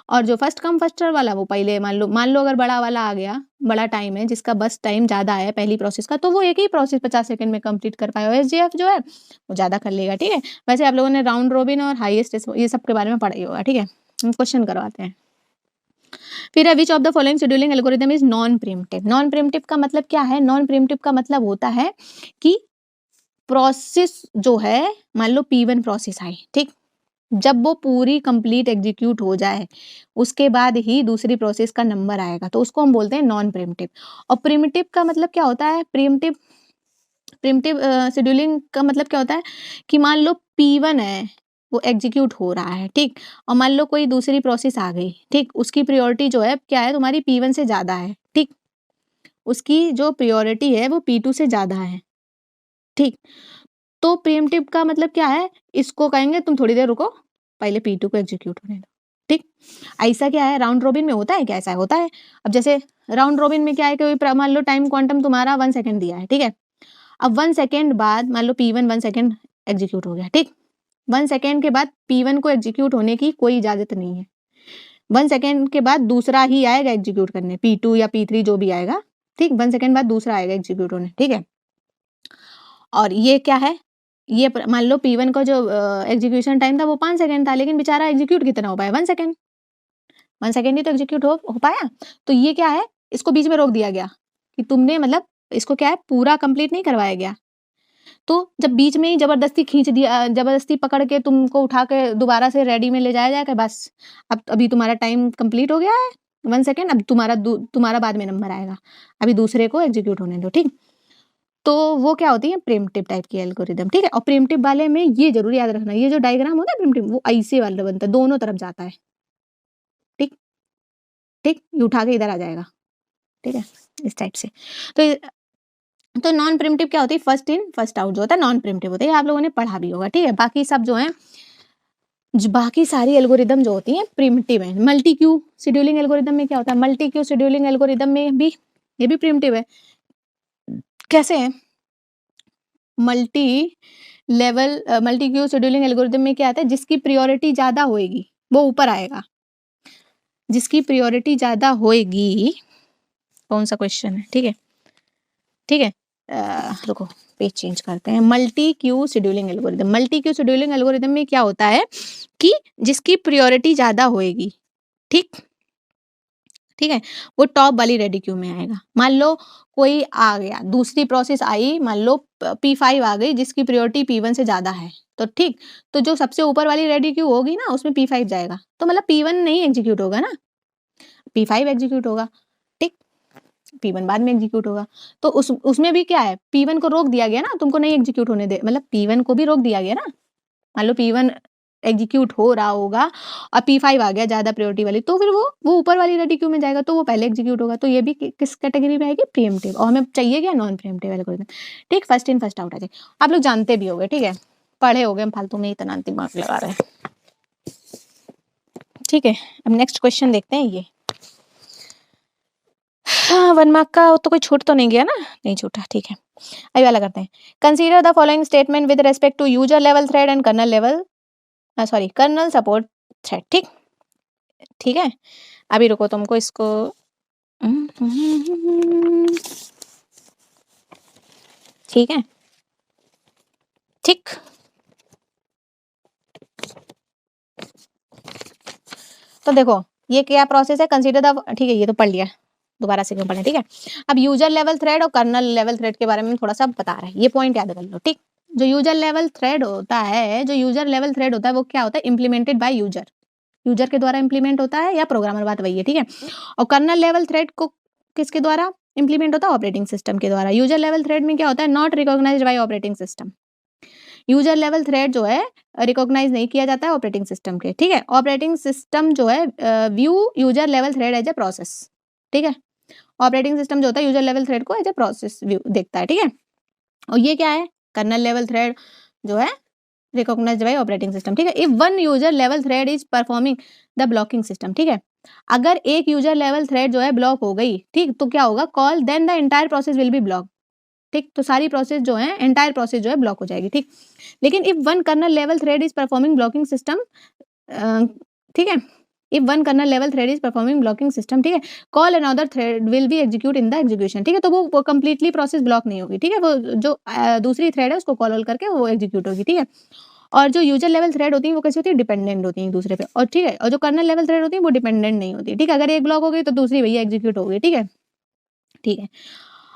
और जो फर्स्ट कम फर्स्ट सर्व वाला वो पहले मान लो अगर बड़ा वाला आ गया, बड़ा टाइम है जिसका बस टाइम ज़्यादा है पहली प्रोसेस का, तो वो एक ही प्रोसेस 50 सेकंड में कंप्लीट कर पाए। एसजीएफ जो है वो ज़्यादा कर लेगा, ठीक है। वैसे आप लोगों ने राउंड रोबिन और हाईएस्ट ये सब के बारे में पढ़ा ही होगा, ठीक है। हम क्वेश्चन करवाते हैं। फिर है which of the following scheduling algorithm is non preemptive. Non preemptive का मतलब क्या है? नॉन प्रीम्प्टिव का मतलब होता है कि प्रोसेस जो है, मान लो P1 प्रोसेस आई, ठीक, जब वो पूरी कंप्लीट एग्जीक्यूट हो जाए उसके बाद ही दूसरी प्रोसेस का नंबर आएगा, तो उसको हम बोलते हैं नॉन प्रीम्प्टिव। और प्रीम्प्टिव का मतलब क्या होता है? प्रीम्प्टिव शेड्यूलिंग का मतलब क्या होता है कि मान लो P1 है, वो एग्जीक्यूट हो रहा है, ठीक, और मान लो कोई दूसरी प्रोसेस आ गई, ठीक, उसकी प्रायोरिटी जो है क्या है तुम्हारी P1 से ज़्यादा है, ठीक, उसकी जो प्रायोरिटी है वो P2 से ज़्यादा है, ठीक। तो प्रीएम्प्टिव का मतलब क्या है? इसको कहेंगे तुम थोड़ी देर रुको, पहले P2 को एग्जीक्यूट होने दो, ठीक। ऐसा क्या है, राउंड रोबिन में होता है क्या? ऐसा होता है। अब जैसे राउंड रोबिन में क्या है कि मान लो टाइम क्वांटम तुम्हारा 1 सेकंड दिया है, ठीक है। अब 1 सेकंड बाद मान लो P1 1 सेकंड एग्जीक्यूट हो गया, ठीक। 1 सेकंड के बाद P1 को एग्जीक्यूट होने की कोई इजाजत नहीं है। 1 सेकंड के बाद दूसरा ही आएगा एग्जीक्यूट करने, P2 या P3 जो भी आएगा, ठीक। 1 सेकंड बाद दूसरा आएगा एग्जीक्यूट होने, ठीक है। और ये क्या है? ये मान लो P1 का जो एग्जीक्यूशन टाइम था वो 5 सेकंड था, लेकिन बेचारा एग्जीक्यूट कितना हो पाया? 1 सेकंड। 1 सेकंड ही तो एग्जीक्यूट हो पाया। तो ये क्या है? इसको बीच में रोक दिया गया कि तुमने मतलब इसको क्या है, पूरा कंप्लीट नहीं करवाया गया। तो जब बीच में ही जबरदस्ती खींच दिया, जबरदस्ती पकड़ के तुमको उठा के दोबारा से रेडी में ले जाया जाएगा, बस अब अभी तुम्हारा टाइम कंप्लीट हो गया है 1 सेकंड, अब तुम्हारा बाद में नंबर आएगा, अभी दूसरे को एग्जीक्यूट होने दो, ठीक। तो वो क्या होती है? प्रीम्प्टिव टाइप की एल्गोरिदम, ठीक है। और प्रीम्प्टिव वाले में ये जरूर याद रखना, ये जो डायग्राम होता है प्रीम्प्टिव, वो ऐसे वाला बनता है, दोनों तरफ जाता है, ठीक ठीक, ये उठा के इधर आ जाएगा, ठीक है, इस टाइप से। तो नॉन प्रीम्प्टिव क्या होती है? फर्स्ट इन फर्स्ट आउट जो होता है नॉन प्रीम्प्टिव होता है, आप लोगों ने पढ़ा भी होगा, ठीक है। बाकी सब जो है, बाकी सारी एल्गोरिदम जो होती हैं प्रीम्प्टिव है। मल्टी क्यू शेड्यूलिंग एल्गोरिदम में क्या होता है? मल्टी क्यू शेड्यूलिंग एल्गोरिदम में भी ये भी प्रीम्प्टिव है। कैसे है? मल्टी क्यू शेड्यूलिंग एल्गोरिदम में क्या आता है? जिसकी प्रायोरिटी ज्यादा होएगी वो ऊपर आएगा, जिसकी प्रायोरिटी ज्यादा होएगी। कौन सा क्वेश्चन है? ठीक है, ठीक है, रुको पेज चेंज करते हैं। Multi queue scheduling algorithm, multi queue scheduling algorithm में क्या होता है कि जिसकी प्रायोरिटी ज्यादा होएगी, ठीक ठीक है, वो टॉप वाली रेडी क्यू में आएगा। मान लो कोई आ गया, दूसरी प्रोसेस आई, मान लो P5 आ गई जिसकी प्रायोरिटी P1 से ज्यादा है, तो ठीक, तो जो सबसे ऊपर वाली रेडी क्यू होगी ना उसमें P5 जाएगा, तो मतलब P1 नहीं एग्जीक्यूट होगा ना, P5 एग्जीक्यूट होगा, ठीक, P1 बाद में एग्जीक्यूट होगा। तो उसमें भी क्या है, P1 को रोक दिया गया ना, तुमको नहीं एग्जीक्यूट होने दे, मतलब P1 को भी रोक दिया गया ना। मान लो P1 एग्जीक्यूट हो रहा होगा और P5 आ गया ज्यादा प्रायोरिटी वाली, तो फिर वो ऊपर वाली रेडी क्यू में जाएगा, तो वो पहले एग्जीक्यूट होगा। तो ये भी किस कैटेगरी में आएगी? प्रीएम्प्टिव। और हमें चाहिए क्या? नॉन प्रीएम्प्टिव एल्गोरिथम, ठीक, फर्स्ट इन फर्स्ट आउट आ जाए। आप लोग जानते भी होंगे, ठीक है, पढ़े होंगे, हम फालतू में इतना दिमाग लगा रहे हैं, ठीक है। अब नेक्स्ट क्वेश्चन देखते हैं। ये हाँ, 1 मार्क का तो कोई छूट तो नहीं गया ना? नहीं छूटा, ठीक है। अभी वाला करते हैं। Consider the following statement with respect to user level thread and kernel level kernel support thread, ठीक, ठीक है। अभी रुको, तुमको इसको ठीक है, ठीक, तो देखो ये क्या प्रोसेस है, कंसीडर द, ठीक है, ये तो पढ़ लिया, दोबारा से क्यों पढ़े, ठीक है। अब यूजर लेवल थ्रेड और कर्नल लेवल थ्रेड के बारे में थोड़ा सा बता रहा है, ये पॉइंट याद कर लो, ठीक। जो यूजर लेवल थ्रेड होता है, वो क्या होता है? इम्प्लीमेंटेड बाय यूजर, यूजर के द्वारा इम्प्लीमेंट होता है, या प्रोग्रामर, बात वही है, ठीक है। और कर्नल लेवल थ्रेड को किसके द्वारा इम्प्लीमेंट होता है? ऑपरेटिंग सिस्टम के द्वारा। यूजर लेवल थ्रेड में क्या होता है? Not recognised by operating system. User level thread जो है रिकॉग्नाइज नहीं किया जाता है ऑपरेटिंग सिस्टम के, ठीक है। ऑपरेटिंग सिस्टम जो है view user level thread as a process, ठीक है। ऑपरेटिंग सिस्टम जो होता है यूजर लेवल थ्रेड को एज ए प्रोसेस व्यू देखता है, ठीक है। और ये क्या है? कर्नल लेवल थ्रेड जो है रिकॉग्नाइज्ड बाय ऑपरेटिंग सिस्टम, ठीक है। If one user level thread is performing the blocking system, ठीक है, अगर एक यूजर लेवल थ्रेड जो है ब्लॉक हो गई, ठीक, तो क्या होगा? Call then the entire process will be block, ठीक, तो सारी प्रोसेस जो है, एंटायर प्रोसेस जो है ब्लॉक हो जाएगी, ठीक। लेकिन if one kernel level thread is performing blocking system, ठीक है, if one kernel level thread is performing blocking system, ठीक है, call another thread will be execute in the execution, ठीक है, तो वो कंप्लीटली प्रोसेस ब्लॉक नहीं होगी, ठीक है, वो जो दूसरी थ्रेड है उसको कॉल करके वो एग्जीक्यूट होगी, ठीक है। और जो यूजर लेवल थ्रेड होती है वो कैसी होती है, डिपेंडेंट होती है एक दूसरे पे, और ठीक है, और जो कर्नल लेवल थ्रेड होती है वो डिपेंडेंट नहीं होती, ठीक है, अगर एक ब्लॉक हो गई तो दूसरी भैया एग्जीक्यूट हो गई, ठीक है, ठीक है।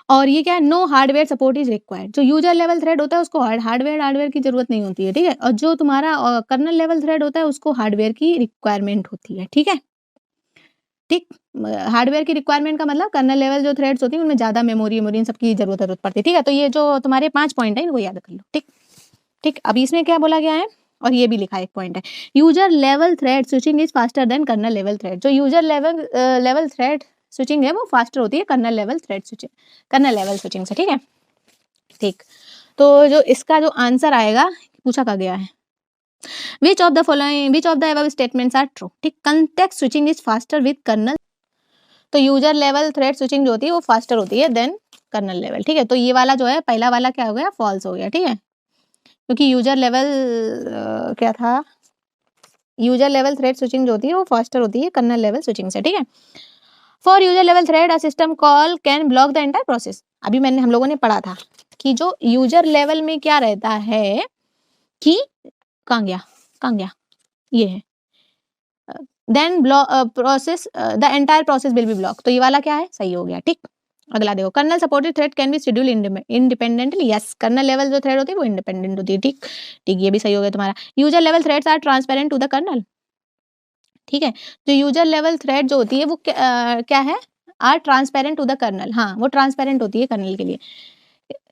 और ये क्या है, no hardware support is required, जो यूजर लेवल थ्रेड होता है उसको हार्डवेयर की जरूरत नहीं होती है, ठीक है, और जो तुम्हारा कर्नल लेवल थ्रेड होता है उसको हार्डवेयर की रिक्वायरमेंट होती है, ठीक है, ठीक। हार्डवेयर की रिक्वायरमेंट का मतलब कर्नल लेवल जो थ्रेड्स होती है उनमें ज्यादा मेमोरी इन सबकी जरूरत पड़ती है, ठीक है, तो ये जो तुम्हारे 5 पॉइंट है इनको याद कर लो, ठीक ठीक। अभी इसमें क्या बोला गया है, और ये भी लिखा एक पॉइंट है, user level thread switching is faster than kernel level thread, जो यूजर लेवल थ्रेड स्विचिंग है वो फास्टर होती है कर्नल लेवल स्विचिंग से, ठीक है, ठीक। तो जो इसका जो आंसर आएगा, पूछा कहा गया है, which of the above statements are true, ठीक, context switching is faster with kernel, तो यूजर लेवल थ्रेड स्विचिंग जो होती है वो फास्टर होती है देन कर्नल लेवल, ठीक है, तो ये वाला जो है पहला वाला क्या हो गया, फॉल्स हो गया, ठीक है, क्योंकि यूजर लेवल क्या था, यूजर लेवल थ्रेड स्विचिंग जो होती है वो फास्टर होती है कर्नल लेवल स्विचिंग से, ठीक है। For user level thread a system call can block the entire process, अभी हम लोगों ने पढ़ा था कि जो यूजर लेवल में क्या रहता है कि कहाँ गया ये है, then process the entire process will be block, तो ये वाला क्या है, सही हो गया, ठीक। अगला देखो, kernel supported thread can be schedule independently, yes, kernel level जो थ्रेड होती है वो इंडिपेंडेंट होती है, ठीक ठीक, ये भी सही हो गया तुम्हारा। User level threads are transparent to the kernel, ठीक है, जो यूजर लेवल थ्रेड जो होती है वो क्या है, are transparent to the kernel, हाँ वो ट्रांसपेरेंट होती है कर्नल के लिए,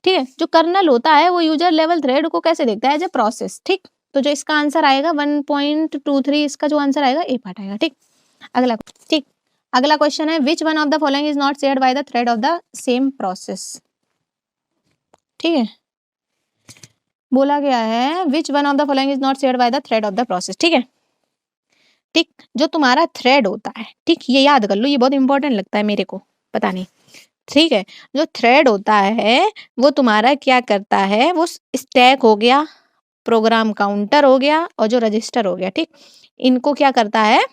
ठीक है। जो कर्नल होता है वो यूजर लेवल थ्रेड को कैसे देखता है, एज ए प्रोसेस, ठीक, तो जो इसका आंसर आएगा 1.23, इसका जो आंसर आएगा ए पार्ट आएगा, ठीक। अगला, ठीक, अगला क्वेश्चन है, which one of the following is not shared by the thread of the same process, ठीक है, बोला गया है which one of the following is not shared by the thread of the process, ठीक है, ठीक, जो तुम्हारा थ्रेड होता है, ठीक, ये याद कर लो, ये बहुत इंपॉर्टेंट लगता है मेरे को, पता नहीं, ठीक है, जो थ्रेड होता है वो तुम्हारा क्या करता है, वो स्टैक हो गया, प्रोग्राम काउंटर हो गया, और जो रजिस्टर हो गया, ठीक, इनको क्या करता है,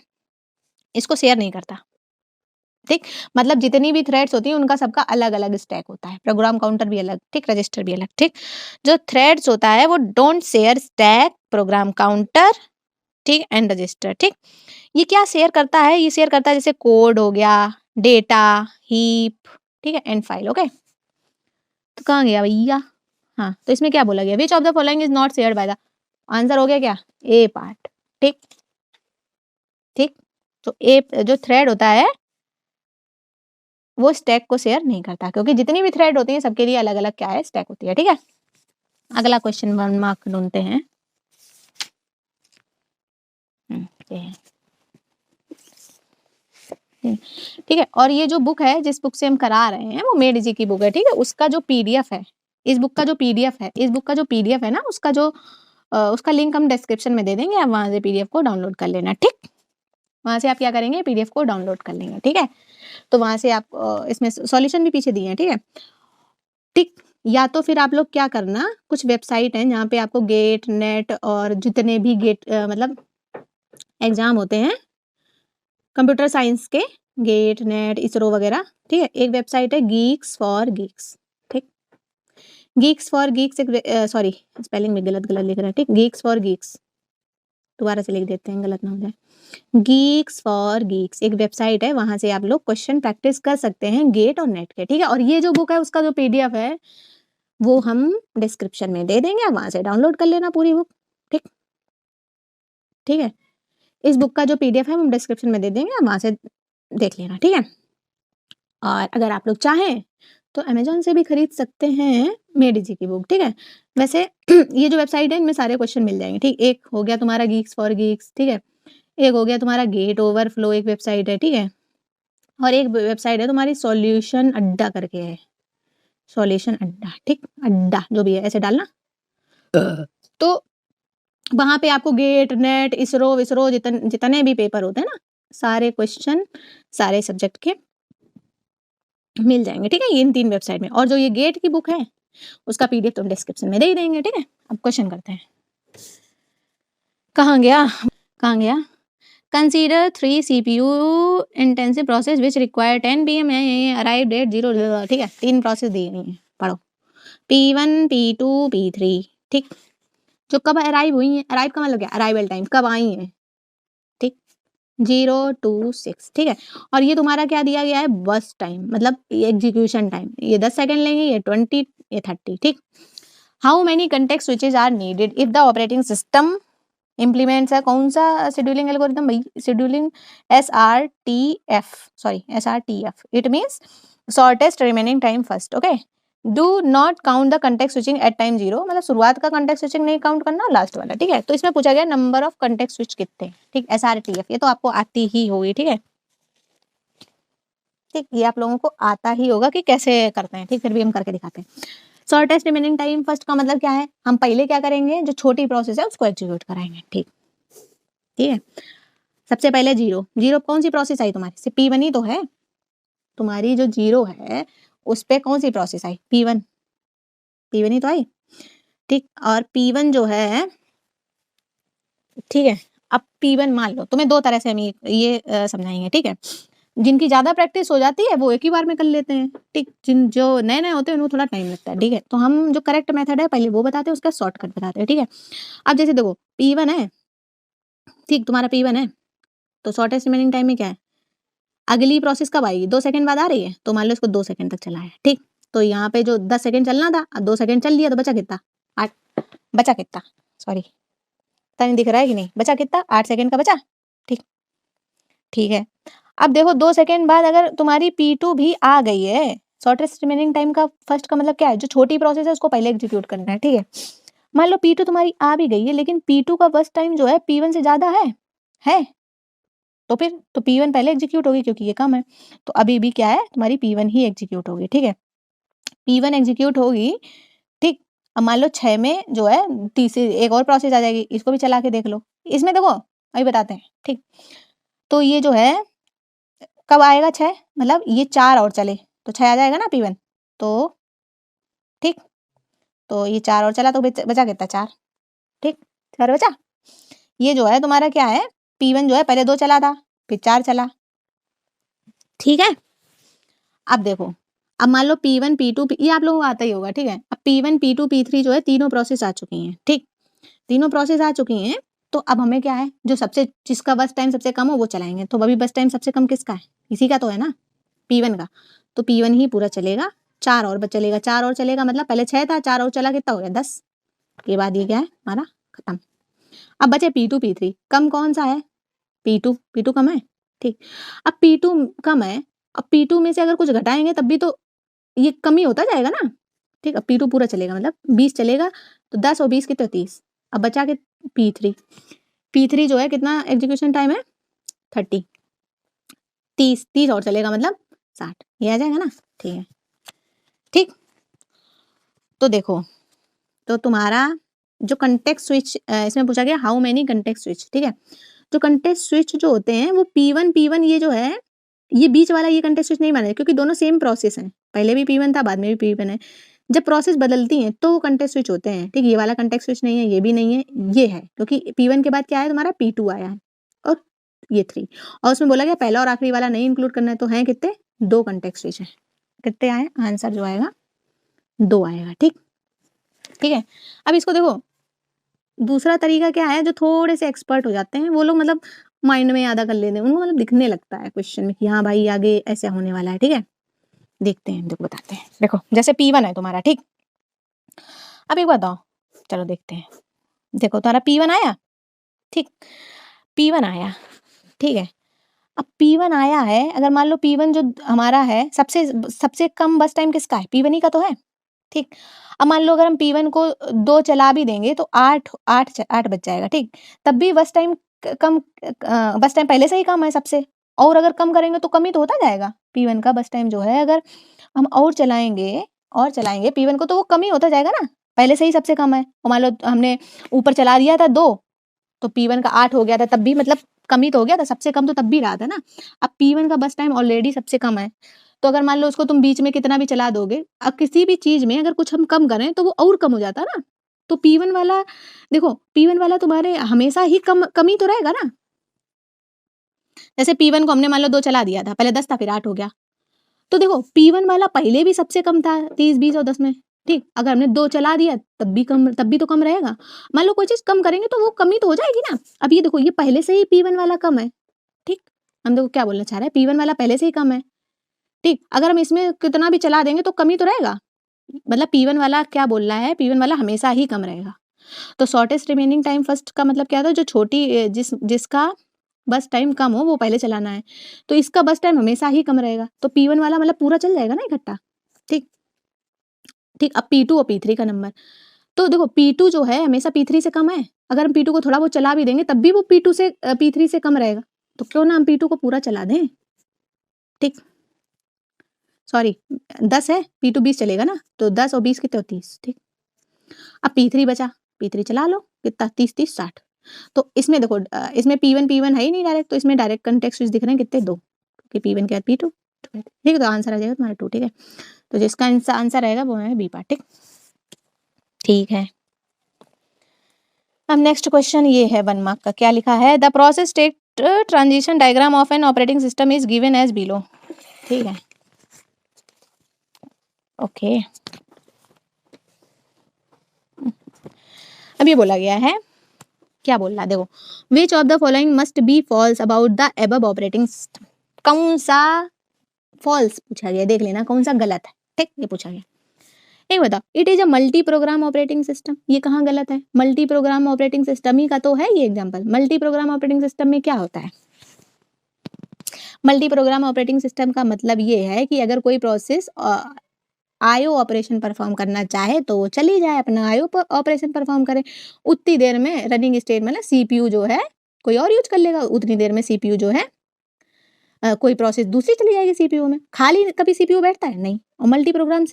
इसको शेयर नहीं करता, ठीक, मतलब जितनी भी थ्रेड्स होती हैं उनका सबका अलग अलग स्टैक होता है, प्रोग्राम काउंटर भी अलग, ठीक, रजिस्टर भी अलग, ठीक, जो थ्रेड्स होता है वो don't share stack, program counter, ठीक, एंड रजिस्टर, ठीक, ये क्या शेयर करता है, ये शेयर करता है जैसे कोड हो गया, डेटा, हीप, ठीक है, एंड फाइल, ओके, तो कहाँ गया भैया, हाँ, तो इसमें क्या बोला गया, विच of the following is not shared by the, answer हो गया क्या, ए पार्ट, ठीक ठीक, तो ए जो थ्रेड होता है वो स्टैक को शेयर नहीं करता, क्योंकि जितनी भी थ्रेड होती है सबके लिए अलग अलग क्या है, स्टैक होती है, ठीक है। अगला क्वेश्चन 1 मार्क ढूंढते हैं, ठीक है, और ये जो बुक है जिस बुक से हम करा रहे हैं वो मेड जी की बुक है, ठीक है, उसका जो पीडीएफ है, इस बुक का जो पीडीएफ है ना, उसका जो उसका लिंक हम डिस्क्रिप्शन में दे देंगे, आप वहां से पीडीएफ को डाउनलोड कर लेना, ठीक, वहां से आप क्या करेंगे, पीडीएफ को डाउनलोड कर लेंगे, ठीक है, तो वहां से आप इसमें सॉल्यूशन भी पीछे दिए हैं, ठीक है, ठीक, या तो फिर आप लोग क्या करना, कुछ वेबसाइट है जहाँ पे आपको गेट, नेट और जितने भी गेट मतलब एग्जाम होते हैं कंप्यूटर साइंस के, गेट, नेट, इसरो वगैरह, ठीक है, एक वेबसाइट है गीक्स फॉर गीक्स, ठीक, गीक्स फॉर गीक्स एक सॉरी स्पेलिंग में गलत लिख रहा है, ठीक, गीक्स फॉर गीक्स, दोबारा से लिख देते हैं गलत ना हो जाए, गीक्स फॉर गीक्स एक वेबसाइट है, वहां से आप लोग क्वेश्चन प्रैक्टिस कर सकते हैं गेट और नेट के, ठीक है, और ये जो बुक है उसका जो पीडीएफ है वो हम डिस्क्रिप्शन में दे देंगे, आप वहां से डाउनलोड कर लेना पूरी बुक, ठीक ठीक है, इस बुक का जो पीडीएफ है हम डिस्क्रिप्शन में दे देंगे, आप वहां से देख लेना, ठीक है, और अगर आप लोग चाहें तो अमेजोन से भी खरीद सकते हैं मेड जी की बुक, ठीक है, वैसे ये जो वेबसाइट है इनमें सारे क्वेश्चन मिल जाएंगे, ठीक, एक हो गया तुम्हारा गीक्स फॉर गीक्स, ठीक है, एक हो गया तुम्हारा गेट ओवरफ्लो एक वेबसाइट है, ठीक है, और एक वेबसाइट है तुम्हारी सॉल्यूशन अड्डा करके है, सॉल्यूशन अड्डा, ठीक, अड्डा जो भी है ऐसे डालना, तो वहां पे आपको गेट, नेट, इसरो विसरो जितने भी पेपर होते हैं ना, सारे क्वेश्चन सारे सब्जेक्ट के मिल जाएंगे, ठीक है, ये इन 3 वेबसाइट में, और जो ये गेट की बुक है उसका पीडीएफ तुम डिस्क्रिप्शन में दे ही देंगे, ठीक है। अब क्वेश्चन करते हैं, कहाँ गया consider 3 CPU intensive process which require 10 PM arrived at 0, ठीक है, 3 प्रोसेस दी गई हैं, पढ़ो। P1 P2 P3, ठीक, जो कब अराइव हुई हैं, अराइव का मतलब क्या, अराइवल टाइम कब आई हैं, ठीक, 0 to 6, ठीक है। और ये तुम्हारा क्या दिया गया है, बस टाइम, मतलब एग्जीक्यूशन टाइम, ये 10 सेकंड लेंगे, ये 20, ये 30, ठीक। How many context switches are needed if the operating system implements है कौन सा शेड्यूलिंग एल्गोरिथम भाई, scheduling SRTF, it means shortest remaining time first, okay. Do not count the context switching at time 0, मतलब शुरुआत का कंटेक्स्ट स्विचिंग नहीं count करना, last वाला, ठीक है। तो इसमें पूछा गया नंबर ऑफ कंटेक्स्ट स्विच कितने, ठीक, SRTF, ये तो आपको आती ही होगी, ठीक है, ठीक, ये आप लोगों को आता ही होगा कि कैसे करते हैं, ठीक, फिर भी हम करके दिखाते हैं। शॉर्टेस्ट रिमेनिंग टाइम फर्स्ट का मतलब क्या है, हम पहले क्या करेंगे, जो छोटी प्रोसेस है उसको एग्जीक्यूट कराएंगे, ठीक, ठीक है। सबसे पहले 0 कौन सी प्रोसेस आई तुम्हारी, से P1 ही तो है तुम्हारी, जो 0 है उस पे कौन सी प्रोसेस आई, P1 ही तो आई, ठीक। और P1 जो है, ठीक है, अब P1 मान लो, तुम्हें दो तरह से हम ये समझाएंगे, ठीक है। जिनकी ज्यादा प्रैक्टिस हो जाती है वो एक ही बार में कर लेते हैं, ठीक, जो नए नए होते हैं उनको थोड़ा टाइम लगता है, ठीक है। तो हम जो करेक्ट मेथड है पहले वो बताते हैं, उसका शॉर्टकट बताते हैं, ठीक है। अब जैसे देखो P1 है, ठीक, तुम्हारा P1 है, तो शॉर्टेस्ट रिमेनिंग टाइम में क्या है, अगली प्रोसेस कब आएगी, 2 सेकंड बाद आ रही है, तो मान लो इसको 2 सेकंड तक चला है, ठीक। तो यहाँ पे जो 10 सेकंड चलना था, अब 2 सेकंड चल लिया, तो बचा कितना, 8, बचा कितना, सॉरी पता नहीं दिख रहा है कि नहीं, बचा कितना, 8 सेकंड का बचा, ठीक, ठीक है। अब देखो 2 सेकंड बाद अगर तुम्हारी P2 भी आ गई है, शॉर्टेस्ट रिमेनिंग टाइम का फर्स्ट का मतलब क्या है, जो छोटी प्रोसेस है उसको पहले एग्जीक्यूट करना है, ठीक है। मान लो P2 तुम्हारी आ भी गई है, लेकिन P2 का बस टाइम जो है P1 से ज्यादा है, तो फिर तो P1 पहले एग्जीक्यूट होगी क्योंकि ये कम है, तो अभी भी क्या है, तुम्हारी P1 ही एग्जीक्यूट होगी, ठीक है। P1 एग्जीक्यूट होगी, ठीक। अब मान लो 6 में जो है तीसरी एक और प्रोसेस आ जाएगी, इसको भी चला के देख लो, इसमें देखो अभी बताते हैं, ठीक। तो ये जो है कब आएगा 6, मतलब ये 4 और चले तो 6 आ जाएगा ना P1, तो ठीक, तो ये 4 और चला तो बचा कितना, 4, ठीक, 4 बचा। ये जो है तुम्हारा क्या है, P1 जो है पहले 2 चला था, फिर 4 चला, ठीक है। अब देखो, अब मान लो P1 P2 ये आप लोगों को आता ही होगा, ठीक है। अब P1 P2 P3 जो है तीनों प्रोसेस आ चुकी हैं, ठीक, तीनों प्रोसेस आ चुकी हैं। तो अब हमें क्या है, जो सबसे जिसका बस टाइम सबसे कम हो वो चलाएंगे, तो अभी बस टाइम सबसे कम किसका है, इसी का तो है ना, P1 का, तो P1 ही पूरा चलेगा, 4 और चलेगा, 4 और चलेगा, मतलब पहले 6 था, 4 और चला कितना हो गया, 10 के बाद ये क्या है हमारा खत्म। अब बचे P2 P3, कम कौन सा है, P2 कम है, ठीक। अब P2 कम है, अब P2 में से अगर कुछ घटाएंगे तब भी तो ये कम ही होता जाएगा ना, ठीक। अब P2 पूरा चलेगा, मतलब 20 चलेगा, तो 10 और 20 कितने, 30। अब बचा के P3 जो है कितना एग्जीक्यूशन टाइम है, 30, 30 और चलेगा, मतलब 60, ये आ जाएगा ना, ठीक है, ठीक। तो देखो, तो तुम्हारा जो कंटेक्स्ट स्विच इसमें पूछा गया हाउ मेनी कंटेक्स्ट स्विच, ठीक है। जो कंटेक्स्ट स्विच जो होते हैं वो P1 ये जो है, ये बीच वाला ये कंटेक्स्ट स्विच नहीं माना क्योंकि दोनों सेम प्रोसेस है, पहले भी P1 था बाद में भी P1 है। जब प्रोसेस बदलती हैं तो कंटेक्स्ट स्विच होते हैं, ठीक। ये वाला कंटेक्स्ट स्विच नहीं है, ये भी नहीं है, ये है, क्योंकि P1 के बाद क्या है तुम्हारा P2 आया है, और ये 3, और उसमें बोला गया पहला और आखिरी वाला नहीं इंक्लूड करना है, तो है कितने, 2 कंटेक्स्ट स्विच है, कितने आए, आंसर जो आएगा 2 आएगा, ठीक, ठीक है। अब इसको देखो, दूसरा तरीका क्या है, जो थोड़े से एक्सपर्ट हो जाते हैं वो लोग मतलब माइंड में यादा कर लेते हैं, उनको मतलब दिखने लगता है क्वेश्चन में कि हाँ भाई आगे ऐसे होने वाला है, ठीक है। देखते हैं, देखो बताते हैं, देखो जैसे P1 है तुम्हारा, ठीक। अब एक बताओ, चलो देखते हैं, देखो तुम्हारा P1 आया, ठीक, P1 आया, ठीक है। अब P1 आया है, अगर मान लो P1 जो हमारा है सबसे सबसे कम बस टाइम किसका है, P1 ही का तो है, ठीक। अब मान लो अगर हम P1 को 2 चला भी देंगे तो 8 बच जाएगा, ठीक। तब भी बस टाइम कम, बस टाइम पहले से ही कम है सबसे, और अगर कम करेंगे तो कम ही तो होता जाएगा P1 का बस टाइम जो है, अगर हम और चलाएंगे P1 को तो वो कम ही होता जाएगा ना, पहले से ही सबसे कम है। और मान लो हमने ऊपर चला दिया था 2, तो P1 का 8 हो गया था, तब भी मतलब कम ही तो हो गया था, सबसे कम तो तब भी रहा था ना। अब P1 का बस टाइम ऑलरेडी सबसे कम है, तो अगर मान लो उसको तुम बीच में कितना भी चला दोगे, अब किसी भी चीज में अगर कुछ हम कम करें तो वो और कम हो जाता ना। तो P1 वाला देखो, P1 वाला तुम्हारे हमेशा ही कम ही तो रहेगा ना, जैसे P1 को हमने मान लो 2 चला दिया था, पहले 10 था फिर 8 हो गया, तो देखो P1 वाला पहले भी सबसे कम था 30, 20 और 10 में, ठीक। अगर हमने 2 चला दिया तब भी तो कम रहेगा। मान लो कोई चीज कम करेंगे तो वो कमी तो हो जाएगी ना। अब ये देखो ये पहले से ही P1 वाला कम है, ठीक। हम देखो क्या बोलना चाह रहे हैं, P1 वाला पहले से ही कम है, ठीक। अगर हम इसमें कितना भी चला देंगे तो कमी तो रहेगा, मतलब P1 वाला क्या बोल रहा है, P1 वाला हमेशा ही कम रहेगा। तो शॉर्टेस्ट रिमेनिंग टाइम फर्स्ट का मतलब क्या था, जो छोटी जिसका बस टाइम कम हो वो पहले चलाना है, तो इसका बस टाइम हमेशा ही कम रहेगा, तो P1 वाला मतलब पूरा चल जाएगा ना इकट्ठा, ठीक। ठीक, अब P2 और P3 का नंबर, तो देखो P2 जो है हमेशा P3 से कम है, अगर हम P2 को थोड़ा बहुत चला भी देंगे तब भी वो P3 से कम रहेगा, तो क्यों ना हम P2 को पूरा चला दें, ठीक। सॉरी 10 है, P2 20 चलेगा ना, तो 10 और 20 कितने 30, ठीक। अब P3 बचा, P3 चला लो, कितना 30 30 60, तो इसमें देखो इसमें P1 है ही नहीं डायरेक्ट, तो इसमें डायरेक्ट कंटेक्ट स्विच दिख रहे हैं कितने 2, क्योंकि P1 के बाद P2, ठीक है। तो आंसर आ जाएगा तुम्हारा 2, ठीक है। तो जिसका आंसर रहेगा वो है बी पार्ट, ठीक। ठीक है, अब नेक्स्ट क्वेश्चन ये है 1 मार्क का, क्या लिखा है, the process state transition diagram of an operating system is given as below, ठीक है। ओके, अब ये बोला गया है, क्या बोल रहा है देखो, which of the following must be false about the above operating system, कौन सा फॉल्स पूछा गया, देख लेना कौन सा गलत है, ठीक, ये पूछा गया। एक बताओ, it is a multi programme operating system, ये कहाँ गलत है, मल्टी प्रोग्राम ऑपरेटिंग सिस्टम ही का तो है ये example. Multi programme operating system में क्या होता है, मल्टी प्रोग्राम ऑपरेटिंग सिस्टम का मतलब ये है कि अगर कोई प्रोसेस आईओ ऑपरेशन परफॉर्म करना चाहे तो वो चली जाए अपना आईओ ऑपरेशन परफॉर्म करे, उतनी देर में रनिंग स्टेट मतलब सीपीयू जो है कोई और यूज कर लेगा, उतनी देर में सीपीयू जो है कोई प्रोसेस दूसरी चली जाएगी सीपीयू में। खाली कभी सीपीयू बैठता है नहीं, और मल्टी प्रोग्राम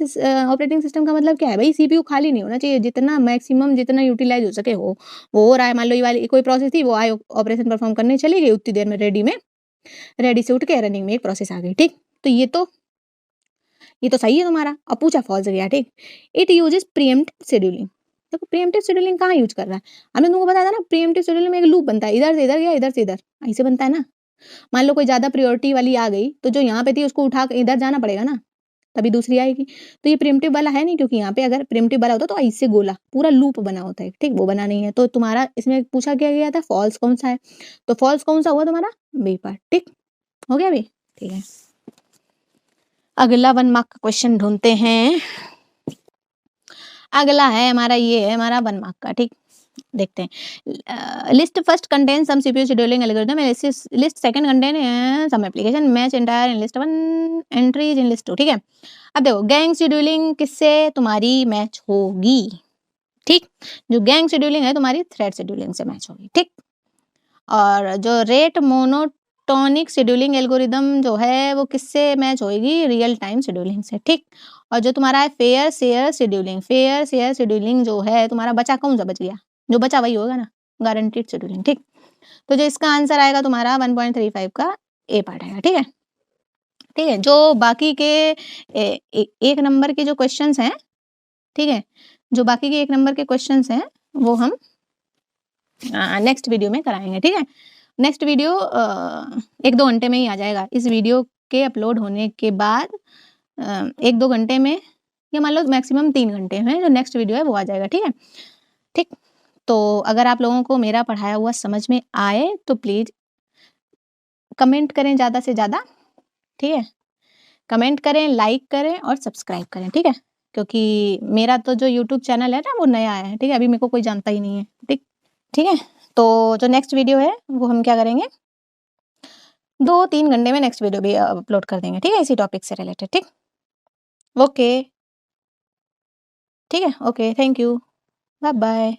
ऑपरेटिंग सिस्टम का मतलब क्या है भाई, सीपीयू खाली नहीं होना चाहिए, जितना मैक्सिमम जितना यूटिलाइज हो सके वो हो रहा है। मान लो ये वाली कोई प्रोसेस थी, वो आईओ ऑपरेशन परफॉर्म करने चली गई, उतनी देर में रेडी से उठ के रनिंग में एक प्रोसेस आ गई, ठीक। तो ये तो सही है तुम्हारा, और पूछा फॉल्स गया, ठीक। इट यूजेस प्रीएम्प्टिव शेड्यूलिंग, देखो प्रीएम्प्टिव शेड्यूलिंग कहाँ यूज कर रहा है, हमने तुमको बताया था ना, प्रीएम्प्टिव शेड्यूलिंग में एक लूप बनता है, इधर से इधर गया इधर से इधर, ऐसे बनता है ना। मान लो कोई ज्यादा प्रायोरिटी वाली आ गई तो जो यहाँ पे थी उसको उठा इधर जाना पड़ेगा ना, तभी दूसरी आएगी। तो ये प्रीएम्प्टिव वाला है नहीं, क्योंकि यहाँ पे अगर प्रीएम्प्टिव वाला होता तो ऐसे गोला पूरा लूप बना होता है, ठीक, वो बना नहीं है। तो तुम्हारा इसमें पूछा क्या गया था, फॉल्स कौन सा है, तो फॉल्स कौन सा हुआ तुम्हारा, बी पार्ट, ठीक हो गया अभी, ठीक है। अगला 1 मार्क का क्वेश्चन ढूंढते हैं, अगला है हमारा, ये है हमारा 1 मार्क का, ठीक। देखते हैं, list first contain some CPU scheduling algorithm, list second contain some application match entire in list 1 entries in list 2, ठीक है। अब देखो गैंग शेड्यूलिंग किससे तुम्हारी मैच होगी, ठीक, जो गैंग शेड्यूलिंग है तुम्हारी थ्रेड शेड्यूलिंग से मैच होगी, ठीक। और जो रेट मोनोटोनिक शेड्यूलिंग एल्गोरिदम जो है वो किससे मैच होगी, रियल टाइम शेड्यूलिंग से, ठीक। और जो तुम्हारा है फेयर शेयर शेड्यूलिंग जो है तुम्हारा, बचा कौन सा बच गया, जो बचा वही होगा ना, गारंटीड शेड्यूलिंग, ठीक। तो जो इसका आंसर आएगा तुम्हारा 1.35 का ए पार्ट आएगा, ठीक है। ठीक है, जो बाकी के एक नंबर के जो क्वेश्चंस हैं, ठीक है, जो बाकी के 1 नंबर के क्वेश्चंस हैं वो हम नेक्स्ट वीडियो में कराएंगे, ठीक है। नेक्स्ट वीडियो 1-2 घंटे में ही आ जाएगा, इस वीडियो के अपलोड होने के बाद 1-2 घंटे में, या मान लो मैक्सिमम 3 घंटे में जो नेक्स्ट वीडियो है वो आ जाएगा, ठीक है, ठीक। तो अगर आप लोगों को मेरा पढ़ाया हुआ समझ में आए तो प्लीज कमेंट करें ज़्यादा से ज़्यादा, ठीक है, कमेंट करें, लाइक करें और सब्सक्राइब करें, ठीक है, क्योंकि मेरा तो जो यूट्यूब चैनल है ना वो नया है, ठीक है, अभी मेरे को कोई जानता ही नहीं है, ठीक, ठीक है। तो जो नेक्स्ट वीडियो है वो हम क्या करेंगे, 2-3 घंटे में नेक्स्ट वीडियो भी अपलोड कर देंगे, ठीक है, इसी टॉपिक से रिलेटेड, ठीक, ओके, ठीक है, okay, thank you, bye bye.